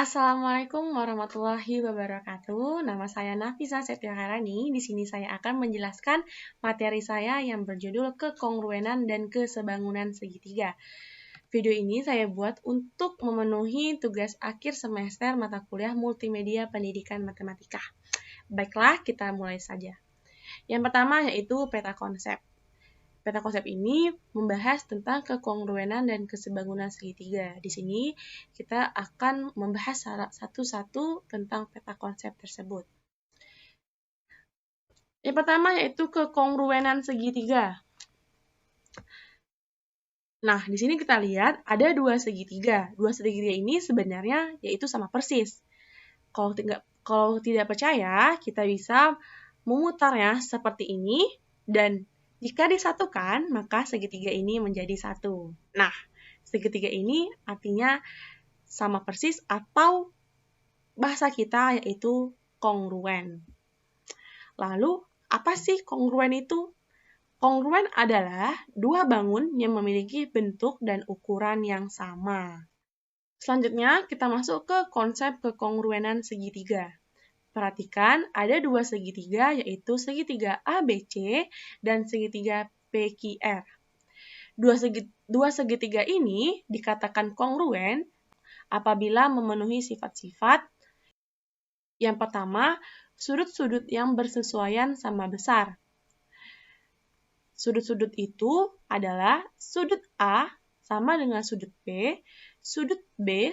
Assalamualaikum warahmatullahi wabarakatuh. Nama saya Nafisa Setiaharani. Di sini saya akan menjelaskan materi saya yang berjudul kekongruenan dan kesebangunan segitiga. Video ini saya buat untuk memenuhi tugas akhir semester mata kuliah Multimedia Pendidikan Matematika. Baiklah, kita mulai saja. Yang pertama yaitu peta konsep. Peta konsep ini membahas tentang kekongruenan dan kesebangunan segitiga. Di sini kita akan membahas satu-satu tentang peta konsep tersebut. Yang pertama yaitu kekongruenan segitiga. Nah, di sini kita lihat ada dua segitiga. Dua segitiga ini sebenarnya yaitu sama persis. Kalau tidak percaya, kita bisa memutarnya seperti ini dan jika disatukan, maka segitiga ini menjadi satu. Nah, segitiga ini artinya sama persis atau bahasa kita yaitu kongruen. Lalu, apa sih kongruen itu? Kongruen adalah dua bangun yang memiliki bentuk dan ukuran yang sama. Selanjutnya, kita masuk ke konsep kekongruenan segitiga. Perhatikan, ada dua segitiga, yaitu segitiga ABC dan segitiga PQR. Dua segitiga ini dikatakan kongruen apabila memenuhi sifat-sifat. Yang pertama, sudut-sudut yang bersesuaian sama besar. Sudut-sudut itu adalah sudut A sama dengan sudut B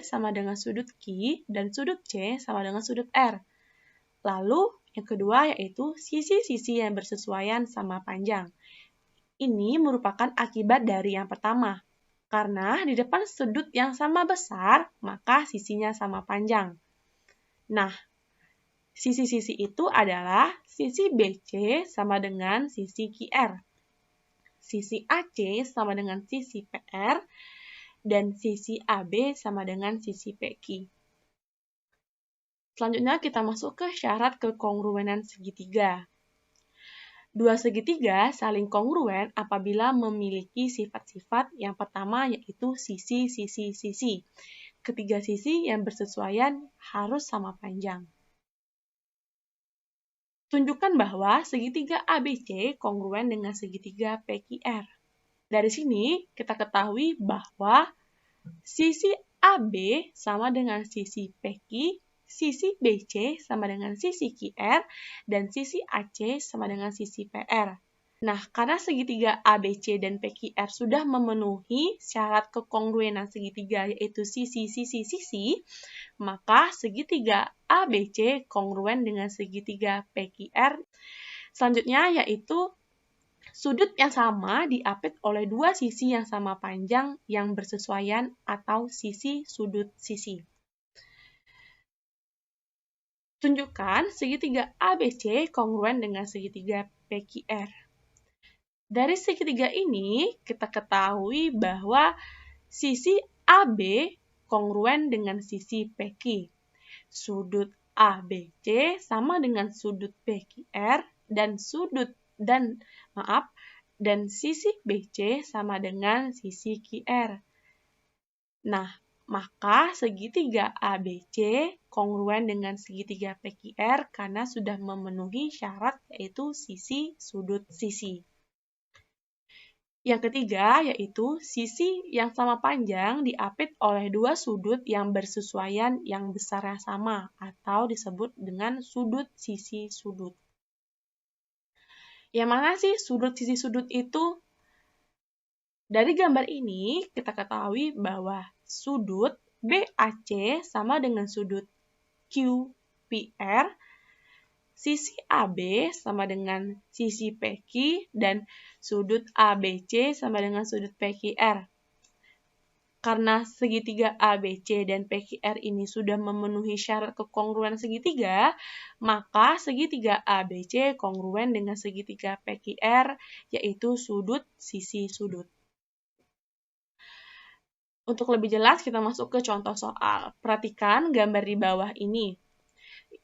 sama dengan sudut Q, dan sudut C sama dengan sudut R. Lalu, yang kedua yaitu sisi-sisi yang bersesuaian sama panjang. Ini merupakan akibat dari yang pertama. Karena di depan sudut yang sama besar, maka sisinya sama panjang. Nah, sisi-sisi itu adalah sisi BC sama dengan sisi QR. Sisi AC sama dengan sisi PR, dan sisi AB sama dengan sisi PQ. Selanjutnya kita masuk ke syarat kekongruenan segitiga. Dua segitiga saling kongruen apabila memiliki sifat-sifat yang pertama yaitu sisi-sisi-sisi. Ketiga sisi yang bersesuaian harus sama panjang. Tunjukkan bahwa segitiga ABC kongruen dengan segitiga PQR. Dari sini kita ketahui bahwa sisi AB sama dengan sisi PQ, sisi BC sama dengan sisi QR, dan sisi AC sama dengan sisi PR. Nah, karena segitiga ABC dan PQR sudah memenuhi syarat kekongruenan segitiga yaitu sisi-sisi-sisi, maka segitiga ABC kongruen dengan segitiga PQR. Selanjutnya yaitu sudut yang sama diapit oleh dua sisi yang sama panjang yang bersesuaian atau sisi sudut sisi. Tunjukkan segitiga ABC kongruen dengan segitiga PQR. Dari segitiga ini, kita ketahui bahwa sisi AB kongruen dengan sisi PQ. Sudut ABC sama dengan sudut PQR dan sisi BC sama dengan sisi QR. Nah, maka segitiga ABC kongruen dengan segitiga PQR karena sudah memenuhi syarat yaitu sisi sudut sisi. Yang ketiga yaitu sisi yang sama panjang diapit oleh dua sudut yang bersesuaian yang besarnya sama atau disebut dengan sudut sisi sudut. Yang mana sih sudut sisi sudut itu? Dari gambar ini kita ketahui bahwa sudut BAC sama dengan sudut QPR, sisi AB sama dengan sisi PQ, dan sudut ABC sama dengan sudut PQR. Karena segitiga ABC dan PQR ini sudah memenuhi syarat kekongruenan segitiga, maka segitiga ABC kongruen dengan segitiga PQR, yaitu sudut sisi sudut. Untuk lebih jelas, kita masuk ke contoh soal. Perhatikan gambar di bawah ini.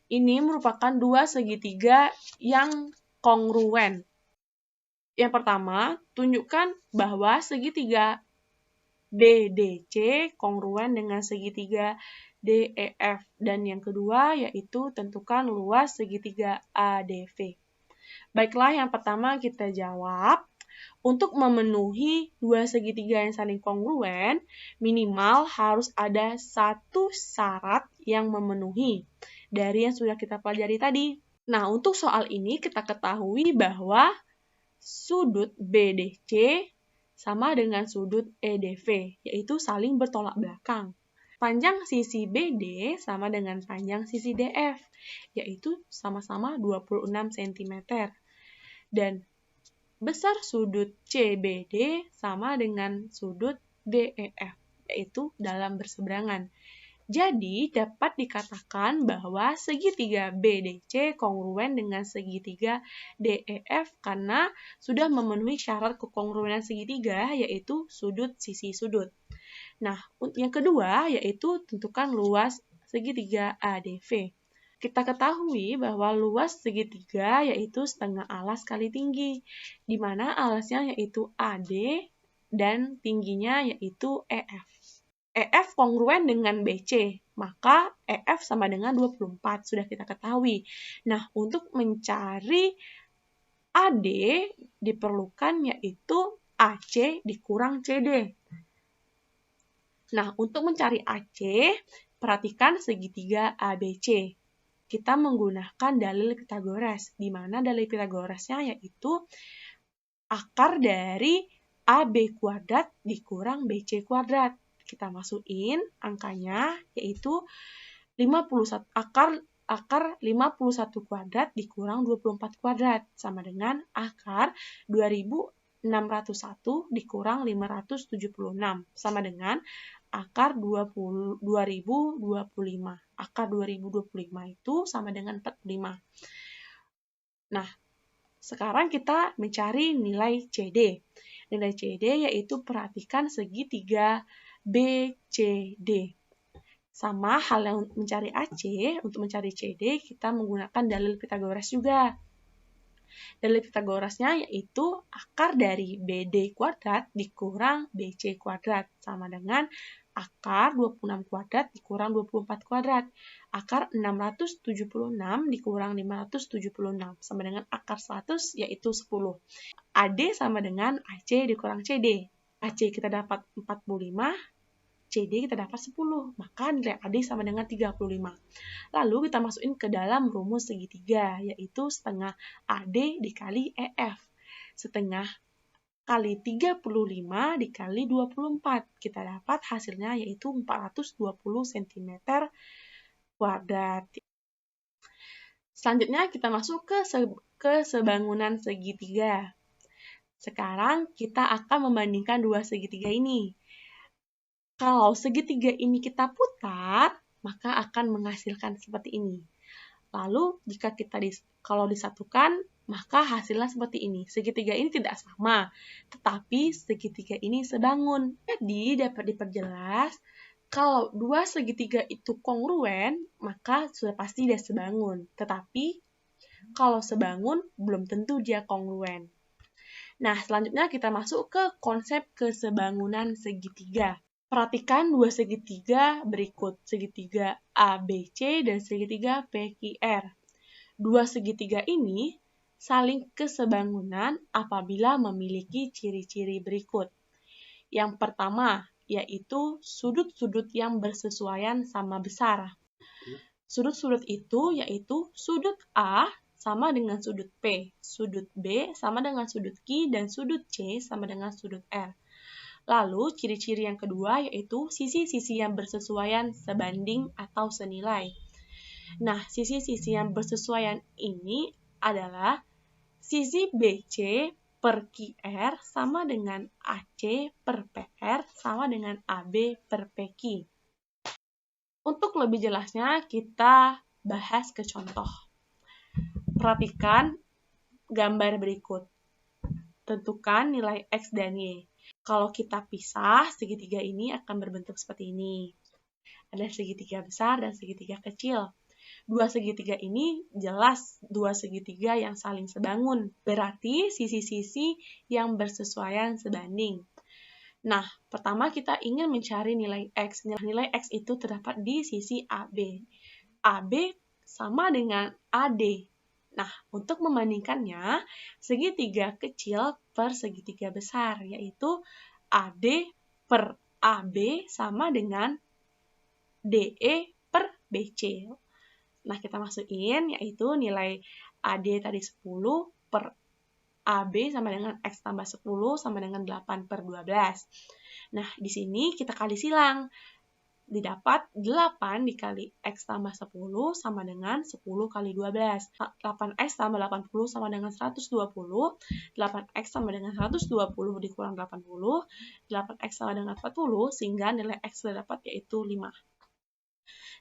Ini merupakan dua segitiga yang kongruen. Yang pertama, tunjukkan bahwa segitiga BDC kongruen dengan segitiga DEF. Dan yang kedua yaitu tentukan luas segitiga ADV. Baiklah, yang pertama kita jawab. Untuk memenuhi dua segitiga yang saling kongruen, minimal harus ada satu syarat yang memenuhi dari yang sudah kita pelajari tadi. Nah, untuk soal ini kita ketahui bahwa sudut BDC sama dengan sudut EDV, yaitu saling bertolak belakang. Panjang sisi BD sama dengan panjang sisi DF, yaitu sama-sama 26 cm. Dan besar sudut CBD sama dengan sudut DEF, yaitu dalam berseberangan. Jadi, dapat dikatakan bahwa segitiga BDC kongruen dengan segitiga DEF karena sudah memenuhi syarat kekongruenan segitiga, yaitu sudut sisi sudut. Nah, yang kedua yaitu tentukan luas segitiga ADV. Kita ketahui bahwa luas segitiga yaitu setengah alas kali tinggi, di mana alasnya yaitu AD dan tingginya yaitu EF. EF kongruen dengan BC, maka EF sama dengan 24, sudah kita ketahui. Nah, untuk mencari AD diperlukan yaitu AC dikurang CD. Nah, untuk mencari AC, perhatikan segitiga ABC. Kita menggunakan dalil Pythagoras, di mana dalil Pythagorasnya yaitu akar dari AB kuadrat dikurang BC kuadrat. Kita masukin angkanya yaitu 51 akar 51 kuadrat dikurang 24 kuadrat sama dengan akar 2601 dikurang 576 sama dengan akar 2025. Akar 2025 itu sama dengan 45. Nah, sekarang kita mencari nilai CD. Nilai CD yaitu perhatikan segitiga BCD. Sama hal yang mencari AC, untuk mencari CD kita menggunakan dalil Pythagoras juga. Dalil Pythagorasnya yaitu akar dari BD kuadrat dikurang BC kuadrat sama dengan akar 26 kuadrat dikurang 24 kuadrat. Akar 676 dikurang 576 sama dengan akar 100 yaitu 10. AD sama dengan AC dikurang CD. AC kita dapat 45, CD kita dapat 10, maka nilai AD sama dengan 35. Lalu kita masukin ke dalam rumus segitiga, yaitu setengah AD dikali EF. Setengah kali 35 dikali 24. Kita dapat hasilnya yaitu 420 cm kuadrat. Selanjutnya kita masuk ke sebangunan segitiga. Sekarang kita akan membandingkan dua segitiga ini. Kalau segitiga ini kita putar, maka akan menghasilkan seperti ini. Lalu, jika kalau disatukan, maka hasilnya seperti ini. Segitiga ini tidak sama, tetapi segitiga ini sebangun. Jadi, dapat diperjelas, kalau dua segitiga itu kongruen, maka sudah pasti dia sebangun. Tetapi, kalau sebangun, belum tentu dia kongruen. Nah, selanjutnya kita masuk ke konsep kesebangunan segitiga. Perhatikan dua segitiga berikut, segitiga ABC dan segitiga PQR. Dua segitiga ini saling kesebangunan apabila memiliki ciri-ciri berikut. Yang pertama, yaitu sudut-sudut yang bersesuaian sama besar. Sudut-sudut itu yaitu sudut A sama dengan sudut P, sudut B sama dengan sudut Q, dan sudut C sama dengan sudut R. Lalu, ciri-ciri yang kedua yaitu sisi-sisi yang bersesuaian sebanding atau senilai. Nah, sisi-sisi yang bersesuaian ini adalah sisi BC per QR sama dengan AC per PR sama dengan AB per PQ. Untuk lebih jelasnya, kita bahas ke contoh. Perhatikan gambar berikut. Tentukan nilai X dan Y. Kalau kita pisah, segitiga ini akan berbentuk seperti ini. Ada segitiga besar dan segitiga kecil. Dua segitiga ini jelas dua segitiga yang saling sebangun. Berarti sisi-sisi yang bersesuaian sebanding. Nah, pertama kita ingin mencari nilai X. Nilai X itu terdapat di sisi AB. AB sama dengan AD. Nah, untuk membandingkannya, segitiga kecil per segitiga besar, yaitu AD per AB sama dengan DE per BC. Nah, kita masukin, yaitu nilai AD tadi 10 per AB sama dengan X tambah 10 sama dengan 8 per 12. Nah, di sini kita kali silang. Didapat 8 dikali X tambah 10 sama dengan 10 kali 12. 8X tambah 80 sama dengan 120. 8X sama dengan 120 dikurang 80. 8X sama dengan 40 sehingga nilai X terdapat yaitu 5.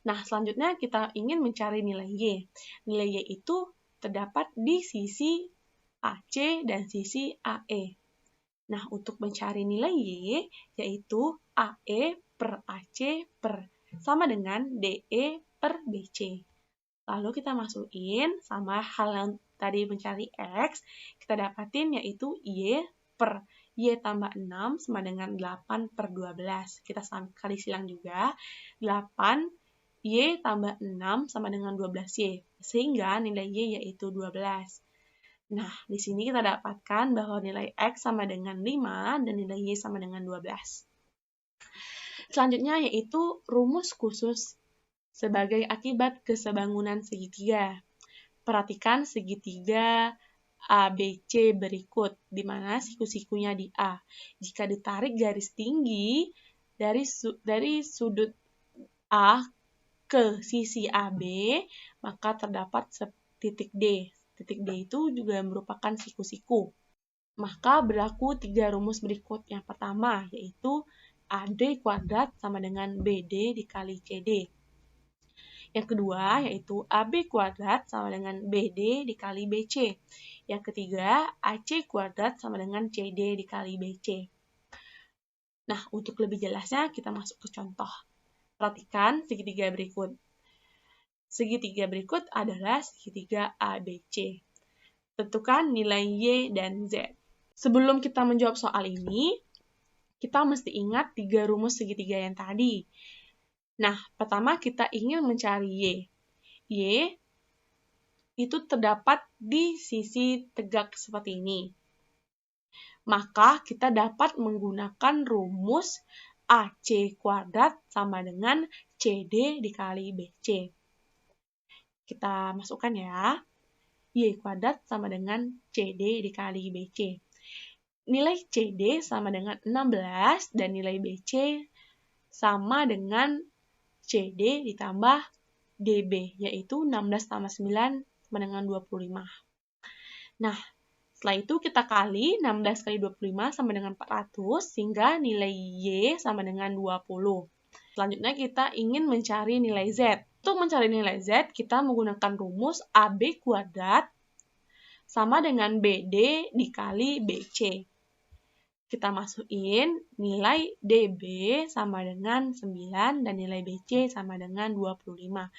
Nah, selanjutnya kita ingin mencari nilai Y. Nilai Y itu terdapat di sisi AC dan sisi AE. Nah, untuk mencari nilai Y, yaitu AE per AC per sama dengan DE per BC. Lalu kita masukin sama hal yang tadi mencari X, kita dapatin yaitu Y per Y tambah 6 sama dengan 8 per 12. Kita kali silang juga, 8 Y tambah 6 sama dengan 12Y, sehingga nilai Y yaitu 12. Nah, di sini kita dapatkan bahwa nilai X sama dengan 5 dan nilai Y sama dengan 12. Selanjutnya yaitu rumus khusus sebagai akibat kesebangunan segitiga. Perhatikan segitiga ABC berikut, di mana siku-sikunya di A. Jika ditarik garis tinggi dari sudut A ke sisi AB, maka terdapat titik D. Titik D itu juga merupakan siku-siku. Maka berlaku 3 rumus berikut. Yang pertama yaitu AD kuadrat sama dengan BD dikali CD. Yang kedua yaitu AB kuadrat sama dengan BD dikali BC. Yang ketiga AC kuadrat sama dengan CD dikali BC. Nah, untuk lebih jelasnya kita masuk ke contoh. Perhatikan segitiga berikut. Segitiga berikut adalah segitiga ABC. Tentukan nilai Y dan Z. Sebelum kita menjawab soal ini, kita mesti ingat 3 rumus segitiga yang tadi. Nah, pertama kita ingin mencari Y. Y itu terdapat di sisi tegak seperti ini. Maka kita dapat menggunakan rumus AC kuadrat sama dengan CD dikali BC. Kita masukkan ya. Y kuadrat sama dengan CD dikali BC. Nilai CD sama dengan 16 dan nilai BC sama dengan CD ditambah DB, yaitu 16 tambah 9 sama dengan 25. Nah, setelah itu kita kali 16 kali 25 sama dengan 400, sehingga nilai Y sama dengan 20. Selanjutnya kita ingin mencari nilai Z. Untuk mencari nilai Z, kita menggunakan rumus AB kuadrat sama dengan BD dikali BC. Kita masukin nilai DB sama dengan 9 dan nilai BC sama dengan 25.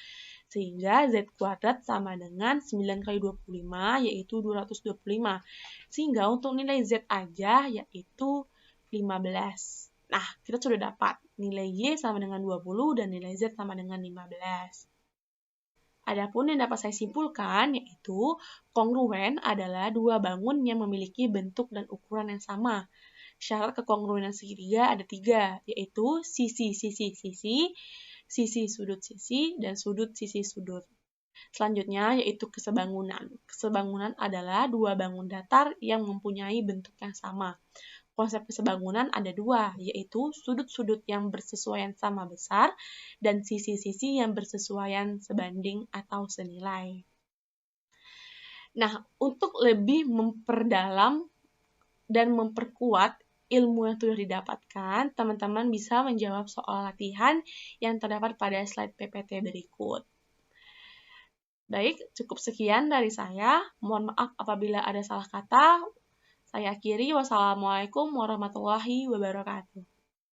Sehingga Z kuadrat sama dengan 9 kali 25 yaitu 225. Sehingga untuk nilai Z aja yaitu 15. Nah, kita sudah dapat nilai Y sama dengan 20 dan nilai Z sama dengan 15. Adapun yang dapat saya simpulkan yaitu kongruen adalah dua bangun yang memiliki bentuk dan ukuran yang sama. Syarat kekongruenan segitiga ada 3, yaitu sisi-sisi-sisi, sisi sudut sisi, dan sudut sisi sudut. Selanjutnya yaitu kesebangunan. Kesebangunan adalah dua bangun datar yang mempunyai bentuk yang sama. Konsep kesebangunan ada 2, yaitu sudut-sudut yang bersesuaian sama besar dan sisi-sisi yang bersesuaian sebanding atau senilai. Nah, untuk lebih memperdalam dan memperkuat ilmu yang sudah didapatkan, teman-teman bisa menjawab soal latihan yang terdapat pada slide PPT berikut. Baik, cukup sekian dari saya. Mohon maaf apabila ada salah kata. Saya akhiri. Wassalamualaikum warahmatullahi wabarakatuh.